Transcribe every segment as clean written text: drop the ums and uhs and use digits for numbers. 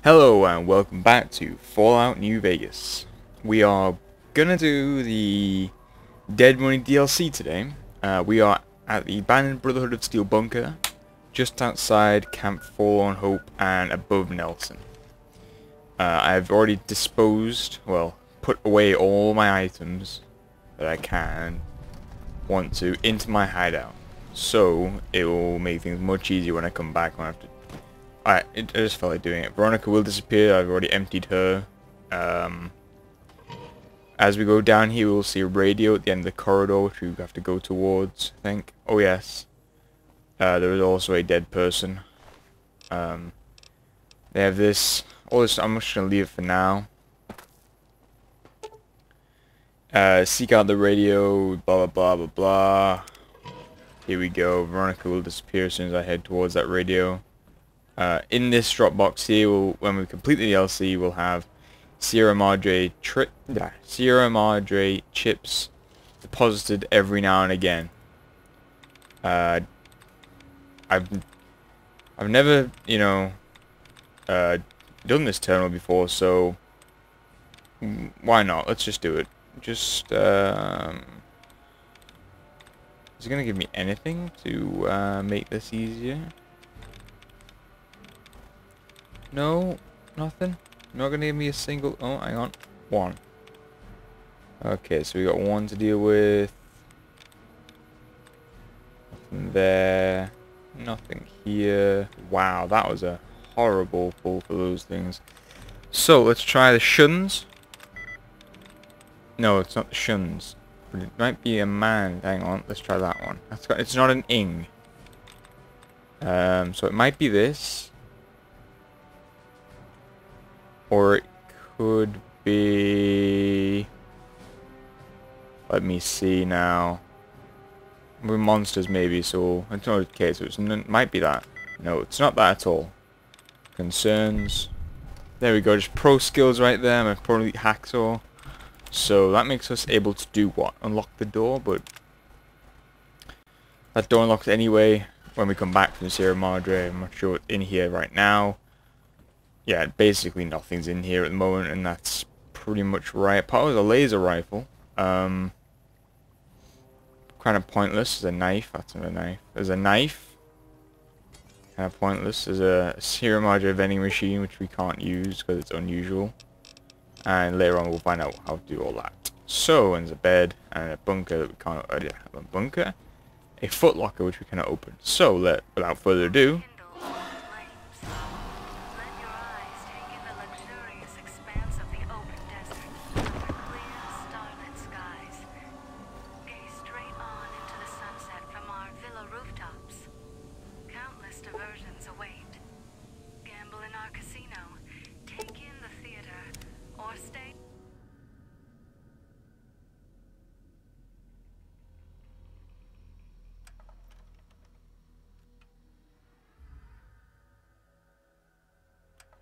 Hello and welcome back to Fallout New Vegas. We are gonna do the Dead Money DLC today. We are at the abandoned Brotherhood of Steel bunker, just outside Camp Forlorn Hope and above Nelson. I've already put away all my items that I want to into my hideout. So it will make things much easier when I come back. I have to. I just felt like doing it. Veronica will disappear. I've already emptied her. As we go down here, we'll see a radio at the end of the corridor, which we have to go towards, I think. Oh, yes. There is also a dead person. They have this. All this. I'm just going to leave it for now. Seek out the radio. Blah, blah, blah, blah, blah. Here we go. Veronica will disappear as soon as I head towards that radio. In this Dropbox here, when we complete the DLC, we'll have Sierra Madre chips deposited every now and again. I've never, done this terminal before, so why not? Let's just do it. Is it gonna give me anything to make this easier? No, nothing. Not gonna give me a single. Oh, hang on. One. Okay, so we got one to deal with. Nothing there. Nothing here. Wow, that was a horrible pull for those things. So let's try the shuns. No, it's not the shuns. But it might be a man. Hang on, let's try that one. It's not an ing. So it might be this. Or it could be... Let me see now. We're monsters maybe, so... It's not okay, so it might be that. No, it's not that at all. Concerns. There we go, just pro skills right there. I'm probably hacksaw. So that makes us able to do what? Unlock the door, but... That door unlocks anyway when we come back from Sierra Madre. I'm not sure what's in here right now. Yeah, basically nothing's in here at the moment, and that's pretty much right. Part of the laser rifle. Kind of pointless. There's a knife. That's not a knife. There's a knife. Kind of pointless. There's a Sierra Madre vending machine, which we can't use because it's unusual. And later on we'll find out how to do all that. So, there's a bed and a bunker that we can't... a bunker? A footlocker, which we cannot open. So, without further ado...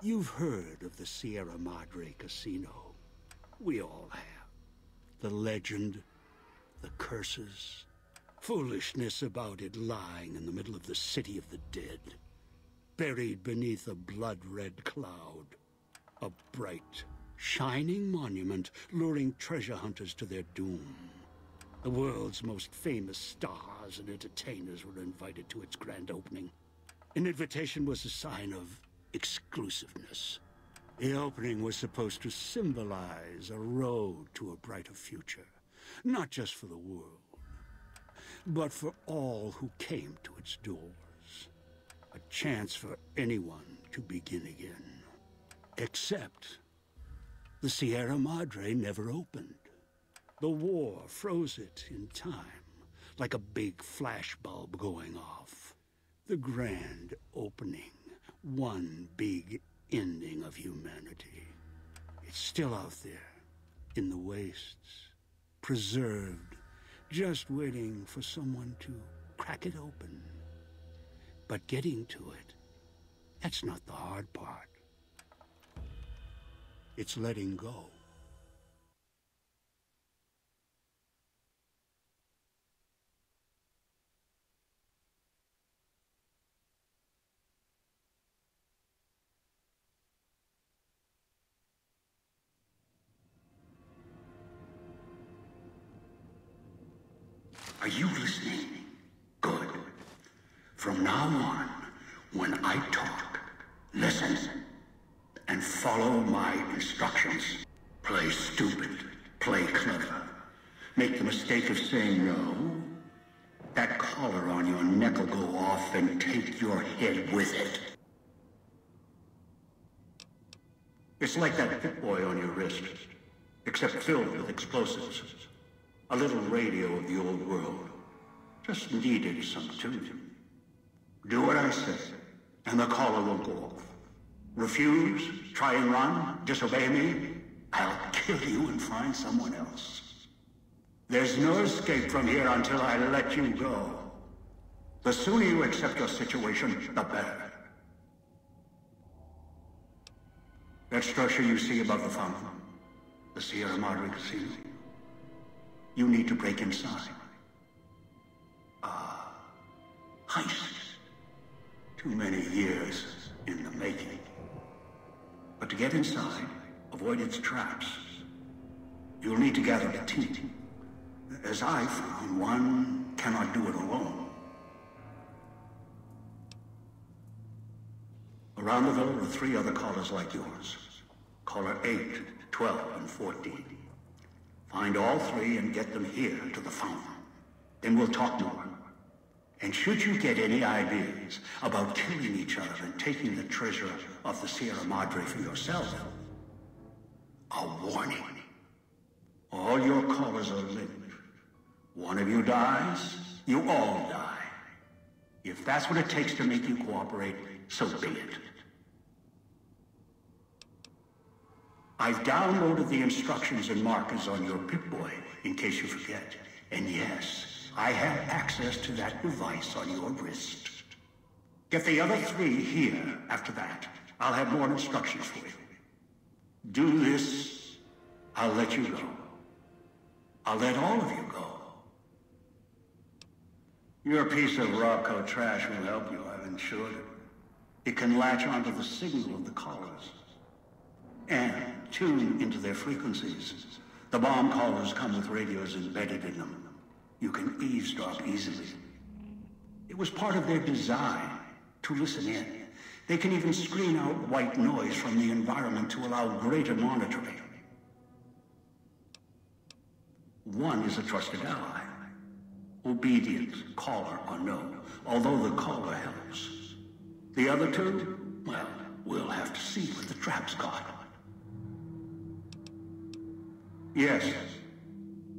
You've heard of the Sierra Madre Casino. We all have. The legend, the curses, foolishness about it lying in the middle of the city of the dead, buried beneath a blood-red cloud. A bright, shining monument luring treasure hunters to their doom. The world's most famous stars and entertainers were invited to its grand opening. An invitation was a sign of exclusiveness. The opening was supposed to symbolize a road to a brighter future, not just for the world, but for all who came to its doors. A chance for anyone to begin again. Except the Sierra Madre never opened. The war froze it in time, like a big flashbulb going off. The grand opening. One big ending of humanity. It's still out there, in the wastes, preserved, just waiting for someone to crack it open. But getting to it, that's not the hard part. It's letting go. Are you listening? Good. From now on, when I talk, listen and follow my instructions. Play stupid, play clever. Make the mistake of saying no. That collar on your neck will go off and take your head with it. It's like that Pip-Boy on your wrist, except filled with explosives. A little radio of the old world. Just needed some tuning. Do what I say, and the collar won't go off. Refuse, try and run, disobey me, I'll kill you and find someone else. There's no escape from here until I let you go. The sooner you accept your situation, the better. That structure you see above the fountain, the Sierra Madre Casino, you need to break inside. Heist. Too many years in the making. But to get inside, avoid its traps, you'll need to gather a team. As I found, one cannot do it alone. Around the villa are 3 other callers like yours. Caller 8, 12, and 14. Find all 3 and get them here to the fountain. Then we'll talk more. And should you get any ideas about killing each other and taking the treasure of the Sierra Madre for yourself, a warning. All your callers are linked. One of you dies, you all die. If that's what it takes to make you cooperate, so be it. I've downloaded the instructions and markers on your Pip-Boy, in case you forget. And yes, I have access to that device on your wrist. Get the other 3 here after that. I'll have more instructions for you. Do this, I'll let you go. I'll let all of you go. Your piece of Rocco trash will help you, I've insured it. It can latch onto the signal of the callers and tune into their frequencies. The bomb callers come with radios embedded in them. You can eavesdrop easily. It was part of their design to listen in. They can even screen out white noise from the environment to allow greater monitoring. One is a trusted ally. Obedient, caller or no, although the caller helps. The other 2, well, we'll have to see what the trap's got. Yes.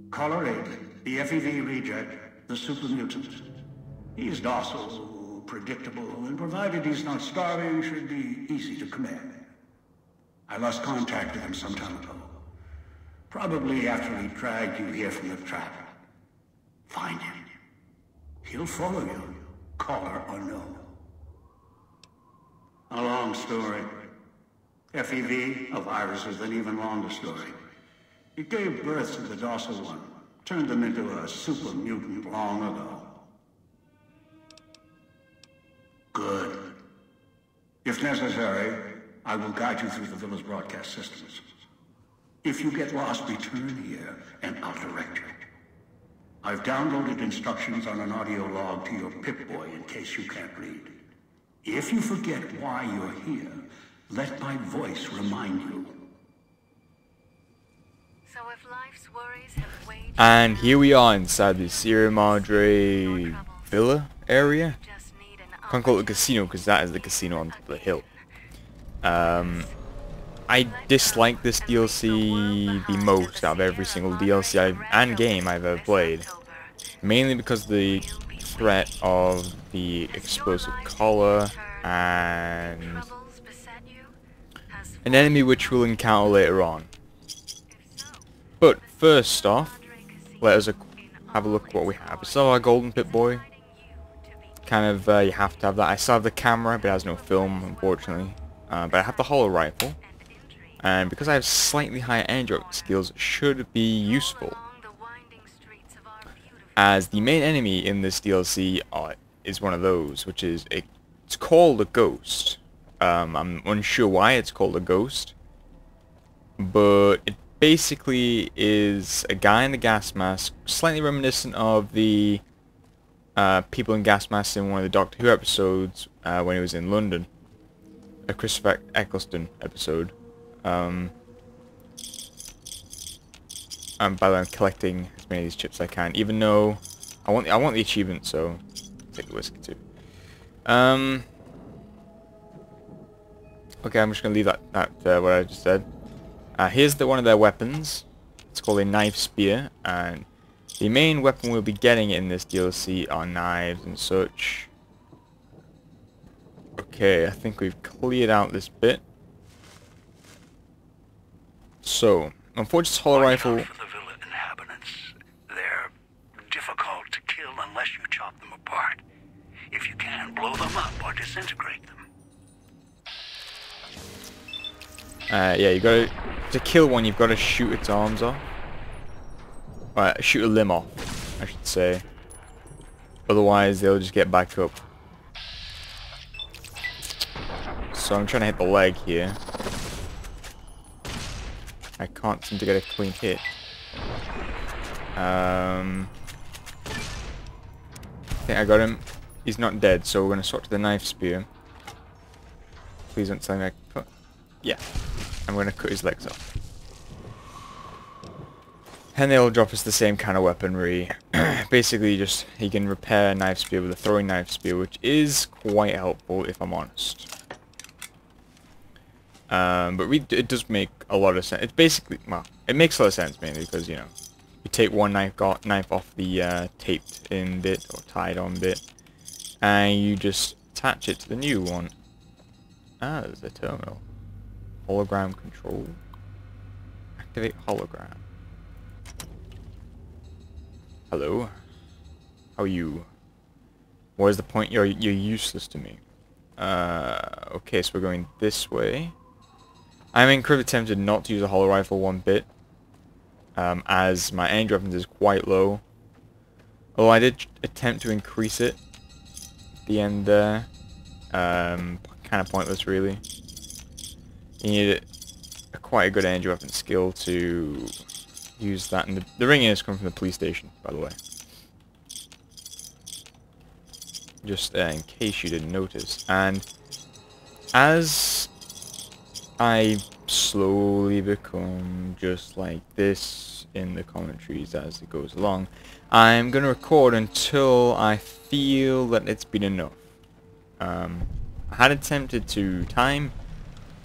Caller 8, the FEV reject, the super mutant. He's docile, predictable, and provided he's not starving, should be easy to command. I lost contact with him some time ago. Probably after he dragged you here from the trap. Find him. He'll follow you, caller or no. A long story. FEV, a virus, is an even longer story. It gave birth to the docile one, turned them into a super mutant long ago. Good. If necessary, I will guide you through the villa's broadcast systems. If you get lost, return here, and I'll direct you. I've downloaded instructions on an audio log to your Pip-Boy in case you can't read. If you forget why you're here, let my voice remind you. So if life's worries have weighed And here we are inside the Sierra Madre Villa area. Can't call it a casino because that is the casino on the hill. I dislike this DLC the most out of every single DLC and game I've ever played. Mainly because of the threat of the explosive collar and an enemy which we'll encounter later on. But first off, let us have a look at what we have. We still have our golden Pip-Boy. Kind of, you have to have that. I still have the camera, but it has no film, unfortunately. But I have the hollow rifle. And because I have slightly higher energy skills, it should be useful. As the main enemy in this DLC is one of those, which is, it's called a ghost. I'm unsure why it's called a ghost. But it basically is a guy in a gas mask, slightly reminiscent of the people in gas masks in one of the Doctor Who episodes when he was in London. A Christopher Eccleston episode. And by the way, I'm collecting as many of these chips as I can, even though I want the achievement, so I'll take the whiskey too. Okay, I'm just gonna leave that what I just said. Here's one of their weapons. It's called a knife spear, and the main weapon we'll be getting in this DLC are knives and such. Okay, I think we've cleared out this bit. So, unfortunately, hollow rifle. For the villa inhabitants. They're difficult to kill unless you chop them apart. If you can, blow them up or disintegrate them. Yeah, you gotta to kill one. You've got to shoot its arms off. Shoot a limb off, I should say. Otherwise, they'll just get back up. So I'm trying to hit the leg here. I can't seem to get a clean hit. I think I got him. He's not dead, so we're going to swap to the knife spear. Please don't tell me I can put... Yeah. I'm going to cut his legs off. And they'll drop us the same kind of weaponry. Basically, just he can repair a knife spear with a throwing knife spear, which is quite helpful, if I'm honest. But it does make a lot of sense. It's basically, well, it makes a lot of sense mainly because, you know, you take one knife off the taped in bit or tied on bit, and you just attach it to the new one. Ah, there's a terminal. Hologram control. Activate hologram. Hello. How are you? What is the point? You're useless to me. Okay, so we're going this way. I'm incredibly tempted not to use a hollow rifle one bit, as my energy weapons is quite low. Although I did attempt to increase it at the end there. Kind of pointless, really. You need quite a good energy weapon skill to use that. And the ring is coming from the police station, by the way. Just in case you didn't notice. And as I slowly become just like this in the commentaries as it goes along, I'm going to record until I feel that it's been enough. I had attempted to time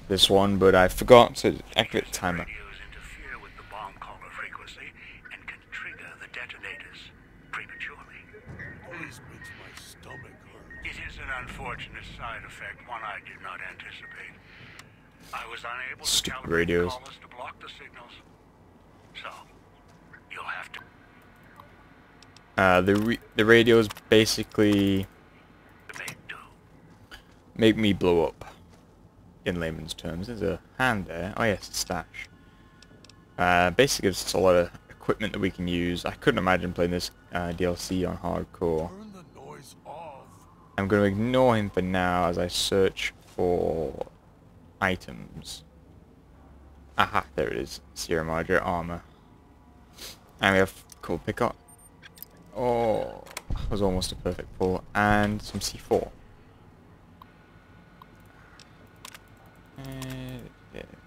this one, but I forgot to activate the timer. Radios interfere with the bomb caller frequency and can trigger the detonators prematurely. This makes my stomach hurt. It is an unfortunate side effect, one I did not anticipate. I was unable to calibrate radios. the callers to block the signals, so you'll have to. The radios basically make me blow up. In layman's terms, there's a hand there. Oh yes, a stash. Basically, gives us a lot of equipment that we can use. I couldn't imagine playing this DLC on hardcore. Turn the noise off. I'm going to ignore him for now as I search for items. Aha, there it is. Sierra Madre armor. And we have cool pickup. Oh, that was almost a perfect pull. And some C4.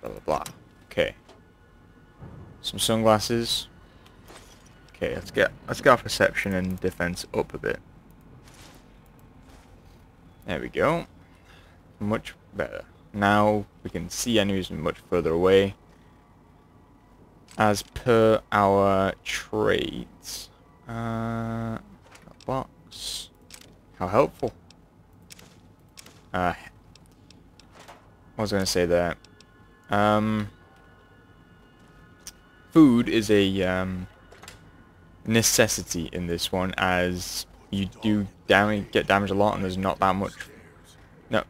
Blah blah blah. Okay. Some sunglasses. Okay, let's get our perception and defense up a bit. There we go. Much better. Now we can see enemies much further away. As per our trades. Box. How helpful. What was I going to say there? Food is a necessity in this one, as you do get damaged a lot, and there's not that much. No,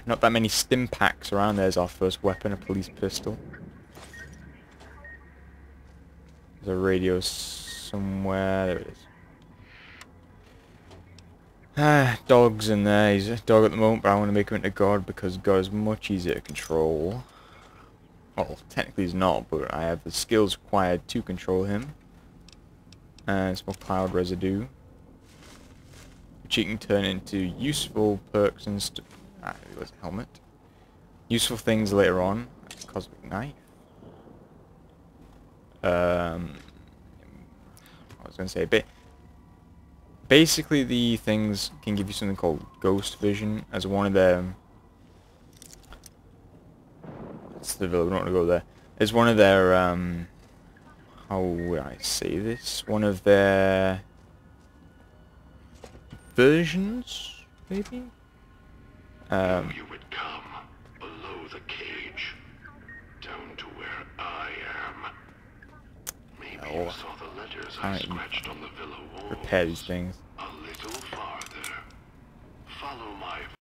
not that many stim packs around. There's our first weapon, a police pistol. There's a radio somewhere. There it is. Dog's in there. He's a dog at the moment, but I want to make him into God because God is much easier to control. Well, technically he's not, but I have the skills required to control him. It's more cloud residue, which you can turn into useful perks and stuff. It was a helmet. Useful things later on. Cosmic knife. I was going to say, basically the things can give you something called ghost vision as one of their... That's the villa, we don't want to go there. As one of their, how would I say this? One of their versions, maybe? You would come below the cage, down to where I am. Maybe you saw the letters I scratched on the villa wall. Repair these things.